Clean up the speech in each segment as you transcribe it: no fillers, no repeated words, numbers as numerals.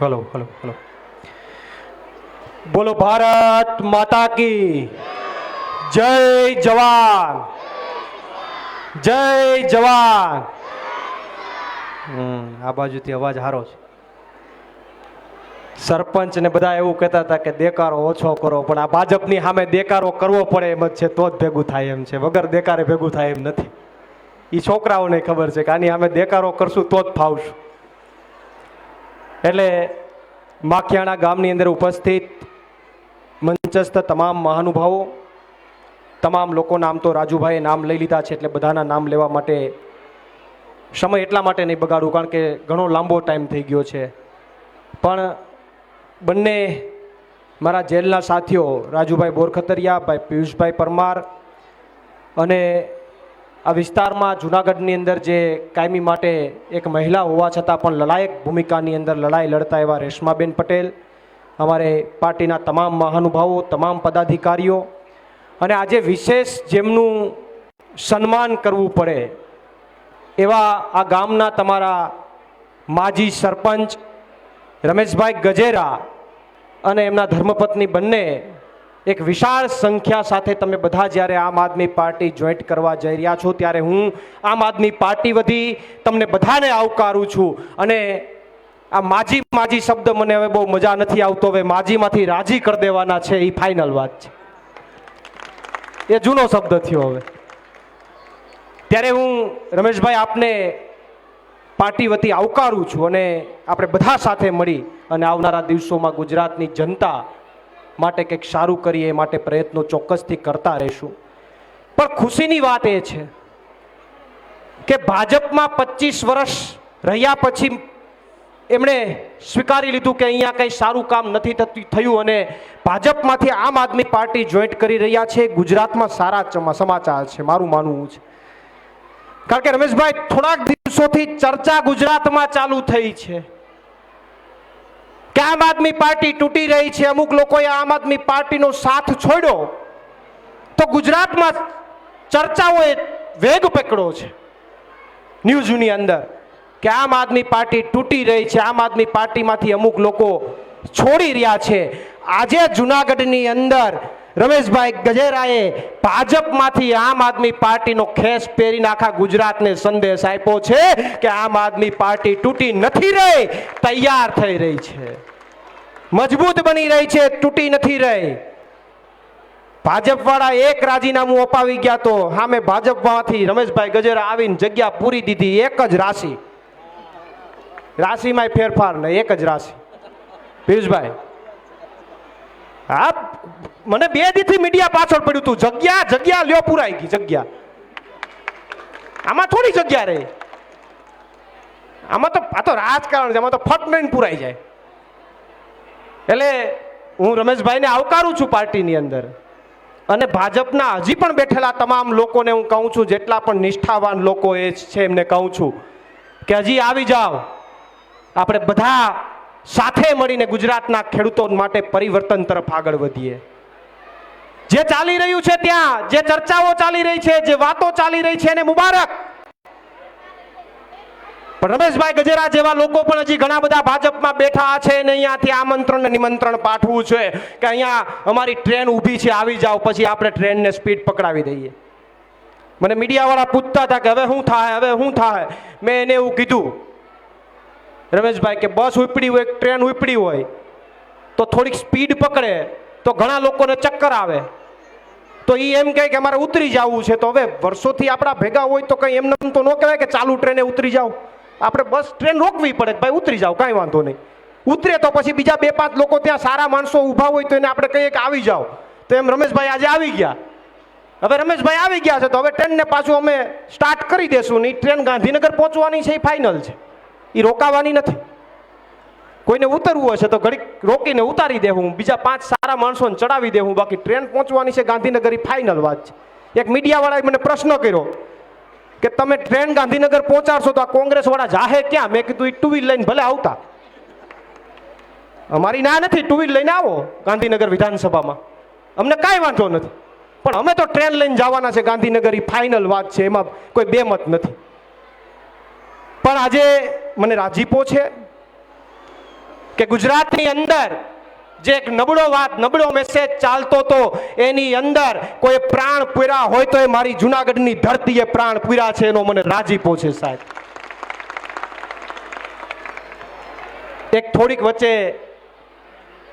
Hello hello hello. बोलो भारत माता की जय जवान, जय जवान। આ બાજુથી અવાજ હારો છે। સરપંચ ને બધા એવું કહેતા હતા કે દેકારો ઓછો કરો, પણ આ ભાજપની સામે દેકારો કરવો પડે એમ જ છે, તો જ ભેગું થાય એમ છે, વગર દેકારે ભેગું થાય એમ નથી। એ છોકરાઓને ખબર છે કે આની સામે દેકારો કરશું તો જ ફાવશું। એટલે માખિયાણા ગામની અંદર ઉપસ્થિત મંચસ્થ તમામ મહાનુભાવો, તમામ લોકોના આમ તો રાજુભાઈએ નામ લઈ લીધા છે એટલે બધાના નામ લેવા માટે સમય એટલા માટે નહીં બગાડું, કારણ કે ઘણો લાંબો ટાઈમ થઈ ગયો છે। પણ બંને મારા જેલના સાથીઓ રાજુભાઈ બોરખતરિયા, ભાઈ પિયુષભાઈ પરમાર અને આ વિસ્તારમાં જુનાગઢની અંદર જે કાયમી માટે એક મહિલા હોવા છતાં પણ લડાયક ભૂમિકાની અંદર લડાઈ લડતા એવા રેશમાબેન પટેલ, અમારે પાર્ટીના તમામ મહાનુભાવો, તમામ પદાધિકારીઓ, અને આજે વિશેષ જેમનું સન્માન કરવું પડે એવા આ ગામના તમારા માજી સરપંચ રમેશભાઈ ગજેરા અને એમના ધર્મપત્ની બંને એક વિશાળ સંખ્યા સાથે તમે બધા જ્યારે આમ આદમી પાર્ટી જોઈન્ટ કરવા જઈ રહ્યા છો ત્યારે હું આમ આદમી પાર્ટી વતી તમને બધાને આવકારું છું। અને આ માજી માજી શબ્દ મને હવે બહુ મજા નથી આવતો, હવે માજીમાંથી રાજી કરી દેવાના છે, એ ફાઇનલ વાત છે, એ જૂનો શબ્દ થયો હવે। ત્યારે હું રમેશભાઈ આપને પાર્ટી વતી આવકારું છું અને આપણે બધા સાથે મળી અને આવનારા દિવસોમાં ગુજરાતની જનતા માટે કંઈક સારું કરીએ એ માટે પ્રયત્નો ચોક્કસથી કરતા રહીશું। પણ ખુશીની વાત એ છે કે ભાજપમાં 25 વર્ષ રહ્યા પછી એમણે સ્વીકારી લીધું કે અહીંયા કંઈ સારું કામ નથી થયું અને ભાજપમાંથી આમ આદમી પાર્ટી જોઈન્ટ કરી રહ્યા છે। ગુજરાતમાં સારા સમાચાર છે, મારું માનવું છે, કારણ કે રમેશભાઈ થોડાક દિવસોથી ચર્ચા ગુજરાતમાં ચાલુ થઈ છે કે આમ આદમી પાર્ટી તૂટી રહી છે, અમુક લોકોએ આમ આદમી પાર્ટીનો સાથ છોડ્યો, તો ગુજરાતમાં ચર્ચાઓએ વેગ પકડ્યો છે ન્યૂઝની અંદર કે આમ આદમી પાર્ટી તૂટી રહી છે, આમ આદમી પાર્ટીમાંથી અમુક લોકો છોડી રહ્યા છે। આજે જુનાગઢની અંદર રમેશભાઈ ગજેરાએ ભાજપમાંથી આમ આદમી પાર્ટીનો ખેસ પહેરીને આખા ગુજરાતને સંદેશ આપ્યો છે કે આમ આદમી પાર્ટી તૂટી નથી રહી, તૈયાર થઈ રહી છે, મજબૂત બની રહી છે, તૂટી નથી રહી। ભાજપ વાળા એક રાજીનામું અપાવી ગયા તો સામે ભાજપમાંથી રમેશભાઈ ગજેરા આવીને જગ્યા પૂરી દીધી। એક જ રાશિ, રાશિમાં ફેરફાર નહીં, એક જ રાશિ। પિયુષભાઈ, હા, મને 2 દીથી મીડિયા પાછળ પડ્યું હતું, જગ્યા જગ્યા લ્યો, પુરાઈ ગઈ જગ્યા, આમાં થોડી જગ્યા રહી, આમાં તો આ તો રાજકારણ છે, આમાં તો ફટ લઈને પુરાઈ જાય। એટલે હું રમેશભાઈને આવકારું છું પાર્ટીની અંદર અને ભાજપના હજી પણ બેઠેલા તમામ લોકોને હું કહું છું, જેટલા પણ નિષ્ઠાવાન લોકો એ છે એમને કહું છું કે હજી આવી જાઓ, આપણે બધા સાથે મળીને ગુજરાતના ખેડૂતો માટે પરિવર્તન તરફ આગળ વધીએ। જે ચાલી રહ્યું છે ત્યાં જે ચર્ચાઓ ચાલી રહી છે, જે વાતો ચાલી રહી છે એને મુબારક, પણ રમેશભાઈ ગજેરા જેવા લોકો પણ હજી ઘણા બધા ભાજપમાં બેઠા છે ને અહીંયાથી આમંત્રણ નિમંત્રણ પાઠવું છે કે અહીંયા અમારી ટ્રેન ઊભી છે, આવી જાઓ, પછી આપણે ટ્રેનને સ્પીડ પકડાવી દઈએ। મને મીડિયાવાળા પૂછતા હતા કે હવે શું થાય, હવે શું થાય, મેં એને એવું કીધું રમેશભાઈ કે બસ ઉપડી હોય, ટ્રેન ઉપડી હોય તો થોડીક સ્પીડ પકડે તો ઘણા લોકોને ચક્કર આવે, તો એ એમ કહે કે અમારે ઉતરી જવું છે, તો હવે વર્ષોથી આપણા ભેગા હોય તો કંઈ એમને તો ન કહેવાય કે ચાલુ ટ્રેને ઉતરી જાઓ, આપણે બસ ટ્રેન રોકવી પડે, ભાઈ ઉતરી જાઓ, કાંઈ વાંધો નહીં, ઉતરે તો પછી બીજા 2-5 લોકો ત્યાં સારા માણસો ઊભા હોય તો એને આપણે કહીએ કે આવી જાઓ, તો એમ રમેશભાઈ આજે આવી ગયા। હવે રમેશભાઈ આવી ગયા છે તો હવે ટ્રેનને પાછું અમે સ્ટાર્ટ કરી દેશું ને, ટ્રેન ગાંધીનગર પહોંચવાની છે, એ ફાઇનલ છે, એ રોકાવાની નથી। કોઈને ઉતરવું હશે તો ઘડીક રોકીને ઉતારી દેવું, બીજા 5 સારા માણસોને ચડાવી દેવું, બાકી ટ્રેન પહોંચવાની છે ગાંધીનગર, એ ફાઇનલ વાત છે। એક મીડિયાવાળાએ મને પ્રશ્ન કર્યો કે તમે ટ્રેન ગાંધીનગર પહોંચાડશો તો આ કોંગ્રેસ વાળા જાહે ક્યાં? મેં કીધું એ 2 વ્હીલ લઈને ભલે આવતા, અમારી ના નથી, 2 વ્હીલ લઈને આવો ગાંધીનગર વિધાનસભામાં, અમને કાંઈ વાંધો નથી, પણ અમે તો ટ્રેન લઈને જવાના છે ગાંધીનગર, એ ફાઇનલ વાત છે, એમાં કોઈ બેમત નથી। પણ આજે મને રાજીપો છે કે ગુજરાતની અંદર જે એક નબળો મેસેજ ચાલતો હતો એની અંદર કોઈ પ્રાણ પૂર્યા હોય તો એ મારી જુનાગઢની ધરતીએ પ્રાણ પૂર્યા છે, એનો મને રાજીપો છે સાહેબ. એક થોડીક વચ્ચે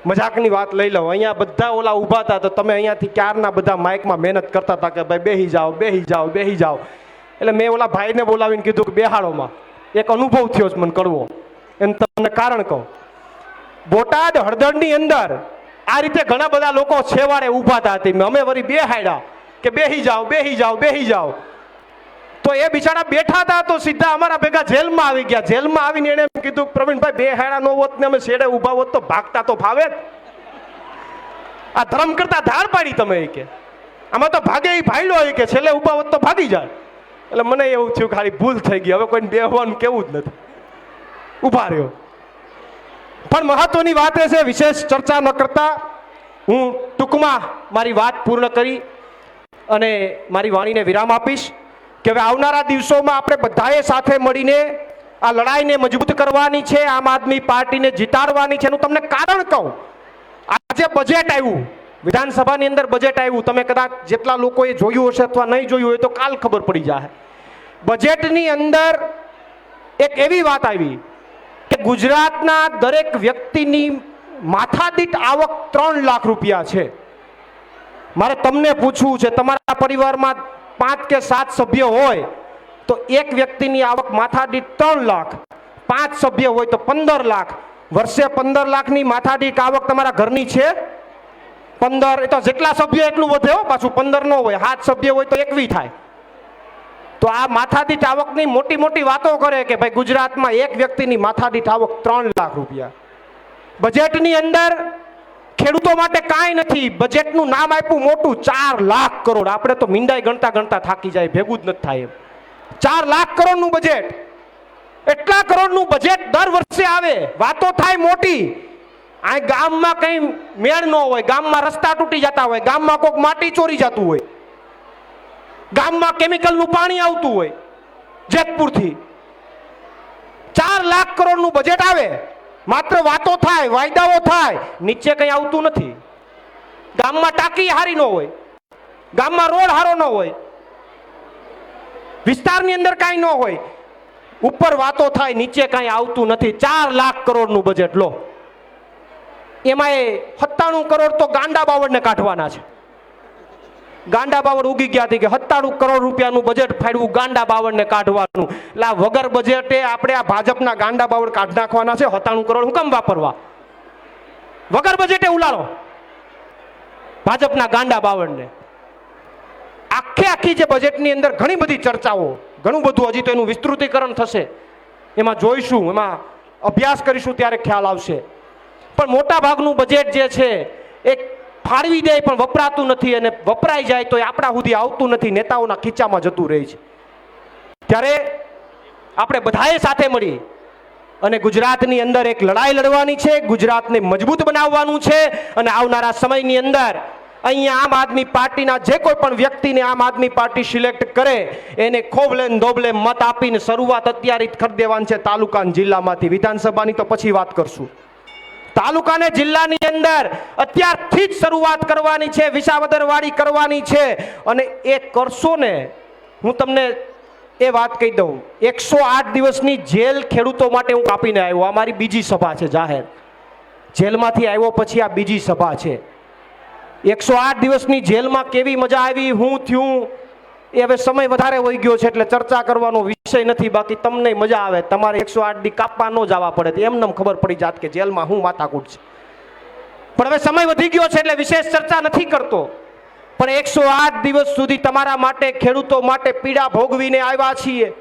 મજાકની વાત લઈ લઉં. અહીંયા બધા ઓલા ઊભા હતા તો તમે અહીંયાથી ક્યારના બધા માઇકમાં મહેનત કરતા હતા કે ભાઈ બેહી જાઓ બેહી જાઓ બેહી જાઓ. એટલે મેં ઓલા ભાઈને બોલાવીને કીધું કે બેહાડોમાં. એક અનુભવ થયો છે મને કડવો, એમ તમને કારણ કહું. બોટાદ હળદરની અંદર આ રીતે ઘણા બધા લોકો છેવાડે ઊભા હતા. અમે વળી બેહાડ્યા કે બેહી જાઓ બેહી જાઓ બેહી જાઓ. તો એ બિચારા બેઠા હતા તો સીધા અમારા ભેગા જેલમાં આવી ગયા. જેલમાં આવીને એને એમ કીધું પ્રવીણભાઈ બેહાડા નો હોત ને અમે શેડે ઊભા હોત તો ભાગતા તો ફાવે. આ ધર્મ કરતા ધાર પાડી તમે કે આમાં તો ભાગે એ ભાઈલો હોય કે છેલ્લે ઊભા હોત તો ભાગી જાય. એટલે મને એવું થયું ખાલી ભૂલ થઈ ગઈ, હવે કોઈને બેહવાનું કેવું જ નથી, ઊભા રહ્યો. પણ મહત્વની વાત એ છે, વિશેષ ચર્ચા ન કરતા હું ટૂંકમાં મારી વાત પૂર્ણ કરી અને મારી વાણીને વિરામ આપીશ કે હવે આવનારા દિવસોમાં આપણે બધાએ સાથે મળીને આ લડાઈને મજબૂત કરવાની છે, આમ આદમી પાર્ટીને જીતાડવાની છે. હું તમને કારણ કહું, આજે બજેટ આવ્યું, વિધાનસભાની અંદર બજેટ આવ્યું, તમે કદાચ જેટલા લોકોએ જોયું હશે અથવા નહીં જોયું હોય તો કાલ ખબર પડી જાય. બજેટની અંદર એક એવી વાત આવી કે ગુજરાતના દરેક વ્યક્તિની માથાદીઠ આવક 3 લાખ રૂપિયા છે. મારે તમને પૂછવું છે, તમારા પરિવારમાં 5 કે 7 સભ્ય હોય તો એક વ્યક્તિની આવક માથાદીઠ 3 લાખ, 5 સભ્ય હોય તો 15 લાખ. વર્ષે 15 લાખની માથાદીઠ આવક તમારા ઘરની છે? 15, એ તો જેટલા સભ્ય એટલું વધે હો, પાછું 15 ન હોય, 7 સભ્ય હોય તો 21 થાય. તો આ માથાદીઠ આવકની મોટી મોટી વાતો કરે કે ભાઈ ગુજરાતમાં એક વ્યક્તિની માથાદીઠ આવક 3 લાખ રૂપિયા. બજેટની અંદર ખેડૂતો માટે કાંઈ નથી. બજેટનું નામ આપ્યું મોટું, 4 લાખ કરોડ. આપણે તો મીંડાઈ ગણતા ગણતા થાકી જાય, ભેગું જ નથી થાય એમ. 4 લાખ કરોડનું બજેટ, એટલા કરોડનું બજેટ દર વર્ષે આવે, વાતો થાય મોટી. આ ગામમાં કઈ મેળ ન હોય, ગામમાં રસ્તા તૂટી જતા હોય, ગામમાં કોઈક માટી ચોરી જતું હોય, ગામમાં કેમિકલનું પાણી આવતું હોય જેતપુરથી. 4 લાખ કરોડનું બજેટ આવે, માત્ર વાતો થાય, વાયદાઓ થાય, નીચે કઈ આવતું નથી. ગામમાં ટાંકી હારી ન હોય, ગામમાં રોડ હારો ન હોય, વિસ્તારની અંદર કાંઈ ન હોય, ઉપર વાતો થાય, નીચે કાંઈ આવતું નથી. 4 લાખ કરોડનું બજેટ લો. એમાં 97 કરોડ તો ગાંડા બાવળને કાઢવાના છે. ગાંડા બાવળ ઉગી ગયા હતી કે 97 કરોડ રૂપિયાનું બજેટ ફાડવું ગાંડા બાવળને કાઢવાનું. એટલે આ વગર બજેટે આપણે આ ભાજપના ગાંડા બાવળ કાઢ નાખવાના છે. 97 કરોડ હું કેમ વાપરવા? વગર બજેટે ઉલાળો ભાજપના ગાંડા બાવળને. આખી જે બજેટની અંદર ઘણી બધી ચર્ચાઓ, ઘણું બધું હજી તો એનું વિસ્તૃતીકરણ થશે, એમાં જોઈશું, એમાં અભ્યાસ કરીશું ત્યારે ખ્યાલ આવશે. પણ મોટા ભાગનું બજેટ જે છે એ ફાળવી દે પણ વપરાતું નથી, અને વપરાઈ જાય તો એ આપણા સુધી આવતું નથી, નેતાઓના ખીચામાં જતું રહે છે. ત્યારે આપણે બધાએ સાથે મળી અને ગુજરાતની અંદર એક લડાઈ લડવાની છે, ગુજરાતને મજબૂત બનાવવાનું છે. અને આવનારા સમયની અંદર અહીંયા આમ આદમી પાર્ટીના જે કોઈ પણ વ્યક્તિને આમ આદમી પાર્ટી સિલેક્ટ કરે એને ખોબલે ધોબલે મત આપીને શરૂઆત અત્યારે જ કરી દેવાની છે તાલુકા જિલ્લામાંથી. વિધાનસભાની તો પછી વાત કરશું. તાલુકા ને જિલ્લાની અંદર અત્યારથી જ શરૂઆત કરવાની છે, વિસાવદરવાળી કરવાની છે. અને એ કરશો ને, હું તમને એ વાત કહી દઉં, 108 દિવસની જેલ ખેડૂતો માટે હું કાપીને આવ્યો. આ મારી બીજી સભા છે જાહેર. જેલમાંથી આવ્યો પછી આ બીજી સભા છે. 108 દિવસની જેલમાં કેવી મજા આવી, હું થયું, એ હવે સમય વધારે વહી ગયો છે એટલે ચર્ચા કરવાનો વિષય નથી. બાકી તમને મજા આવે, તમારે 108 દી કાપવા ન જવા પડે, એમને ખબર પડી જાત કે જેલમાં હું માથાકૂટ છે. પણ હવે સમય વધી ગયો છે એટલે વિશેષ ચર્ચા નથી કરતો. પણ 108 દિવસ સુધી તમારા માટે, ખેડૂતો માટે પીડા ભોગવીને આવ્યા છીએ.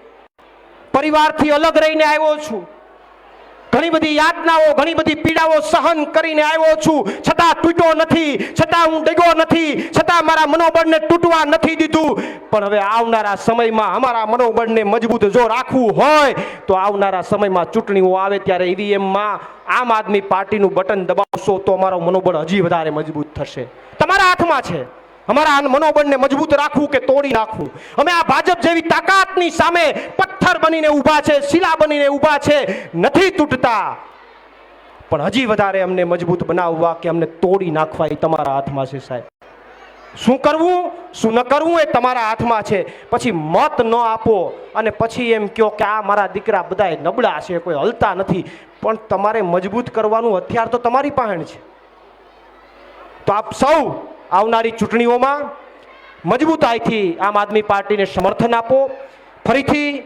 પરિવારથી અલગ રહીને આવ્યો છું, ઘણી બધી યાતનાઓ, ઘણી બધી પીડાઓ સહન કરીને આવ્યો છું, છતાં તૂટ્યો નથી, છતાં હું ડગ્યો નથી, છતાં મારા મનોબળને તૂટવા નથી દીધું. પણ હવે આવનારા સમયમાં અમારા મનોબળને મજબૂત જો રાખવું હોય તો આવનારા સમયમાં ચૂંટણીઓ આવે ત્યારે ઈવીએમમાં આમ આદમી પાર્ટીનું બટન દબાવશો તો અમારું મનોબળ હજી વધારે મજબૂત થશે. તમારા હાથમાં છે અમારા મનોબળને મજબૂત રાખવું કે તોડી નાખવું. અમે આ ભાજપ જેવી તાકાતની સામે પથ્થર બનીને ઊભા છે, શિલા બનીને ઊભા છે, નથી તૂટતા. પણ હજી વધારે અમને મજબૂત બનાવવા કે અમને તોડી નાખવા એ તમારા હાથમાં છે સાહેબ. શું કરવું શું ન કરવું એ તમારા હાથમાં છે. પછી મત ન આપો અને પછી એમ કહો કે આ મારા દીકરા બધા નબળા છે, કોઈ હલતા નથી. પણ તમારે મજબૂત કરવાનું હથિયાર તો તમારી પાસે છે. તો આપ સૌ આવનારી ચૂંટણીઓમાં મજબૂતાઈથી આમ આદમી પાર્ટીને સમર્થન આપો. ફરીથી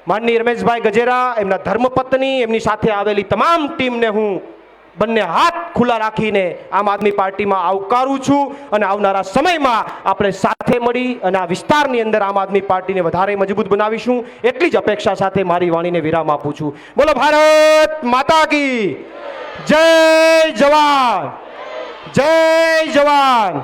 માનનીય રમેશભાઈ ગજેરા, એમના ધર્મપત્ની, એમની સાથે આવેલી તમામ ટીમને હું બંને હાથ ખુલ્લા રાખીને આમ આદમી પાર્ટીમાં આવકારું છું. અને આવનારા સમયમાં આપણે સાથે મળી અને આ વિસ્તારની અંદર આમ આદમી પાર્ટીને વધારે મજબૂત બનાવીશું. એટલી જ અપેક્ષા સાથે મારી વાણીને વિરામ આપું છું. બોલો ભારત માતા કી જય. જવાન જય જવાન.